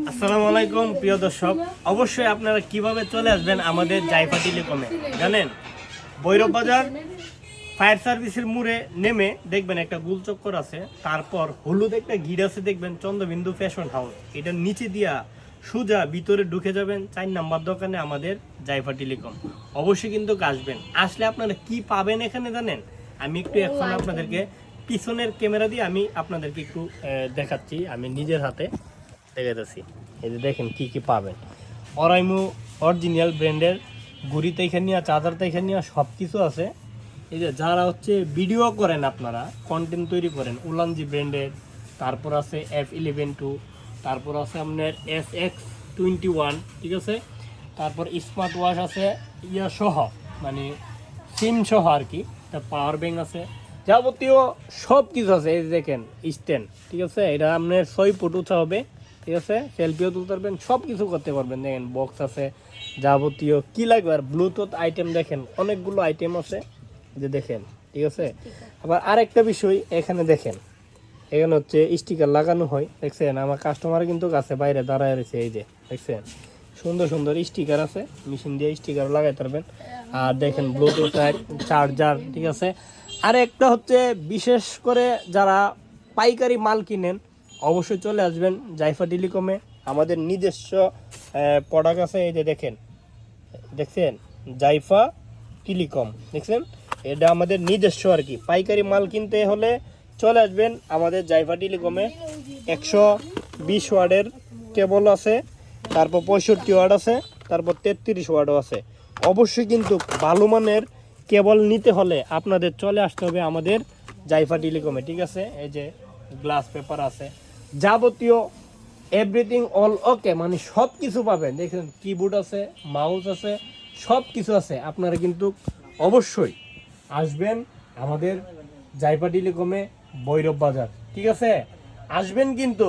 আসসালামু আলাইকুম প্রিয় দর্শক, অবশ্যই আপনারা কিভাবে চলে আসবেন আমাদের জাইফা টেলিকমে জানেন? ভৈরব বাজার ফায়ার সার্ভিসের মোড়ে নেমে দেখবেন একটা গোল চক্কর আছে, তারপর হলুদ একটা গিট আছে, দেখবেন চন্দ্রবিন্দু ফ্যাশন হাউস, এটার নিচে দিয়া সোজা ভিতরে ঢুকে যাবেন 4 নাম্বার দোকানে আমাদের জাইফা টেলিকম। অবশ্যই কিন্তু আসবেন। আসলে আপনারা কি পাবেন এখানে জানেন? আমি একটু এখন আপনাদেরকে পিছনের ক্যামেরা দিয়ে আমি আপনাদেরকে একটু দেখাচ্ছি, আমি নিজের হাতে দেখাতেছি। এই যে দেখেন কি কি পাবেন। অরাইমু অরিজিনাল ব্র্যান্ডের ঘড়ি থেকে নিয়ে চার্জার থেকে নিয়ে সব কিছু আছে। এই যে যারা হচ্ছে ভিডিও করেন, আপনারা কন্টেন্ট তৈরি করেন, উলানজি ব্র্যান্ডের, তারপর আছে F11 2, তারপর আছে আপনার SX21, ঠিক আছে। তারপর স্মার্ট ওয়াচ আছে ইয়া সহ, মানে সিম সহ আর কি। তার পাওয়ার ব্যাংক আছে, যাবতীয় সব কিছু আছে। এই যে দেখেন স্ট্যান্ড, ঠিক আছে, এটা আপনার 6 ফুট উঁচা হবে, ঠিক আছে। সেলফিও তুলতে পারবেন, সব কিছু করতে পারবেন। দেখেন বক্স আছে, যাবতীয় কি লাগবে। আর ব্লুটুথ আইটেম দেখেন অনেকগুলো আইটেম আছে, যে দেখেন, ঠিক আছে। আবার আরেকটা বিষয় এখানে দেখেন, এখানে হচ্ছে স্টিকার লাগানো হয়, দেখছেন। আমার কাস্টমার কিন্তু কাছে বাইরে দাঁড়ায় রয়েছে, এই যে দেখছেন সুন্দর সুন্দর স্টিকার আছে, মেশিন দিয়ে স্টিকার লাগাইতে পারবেন। আর দেখেন ব্লুটুথ চার্জার, ঠিক আছে। আর একটা হচ্ছে বিশেষ করে যারা পাইকারি মাল কিনেন, অবশ্যই চলে আসবেন জাইফা টেলিকমে। আমাদের নিজস্ব প্রোডাক্ট আছে, এই যে দেখেন, দেখছেন জাইফা টেলিকম, দেখছেন এটা আমাদের নিজস্ব আর কি। পাইকারি মাল কিনতে হলে চলে আসবেন আমাদের জাইফা টেলিকমে। 120 ওয়াটের কেবল আছে, তারপর 65 ওয়াট আছে, তারপর 33 ওয়াটও আছে। অবশ্যই কিন্তু ভালো মানের কেবল নিতে হলে আপনাদের চলে আসতে হবে আমাদের জাইফা টেলিকমে, ঠিক আছে। এই যে গ্লাস পেপার আছে, যাবতীয় এভরিথিং অল ওকে, মানে সব কিছু পাবেন। দেখেন কিবোর্ড আছে, মাউস আছে, সব কিছু আছে। আপনারা কিন্তু অবশ্যই আসবেন আমাদের জাইফা টেলিকমে, ভৈরব বাজার, ঠিক আছে। আসবেন কিন্তু।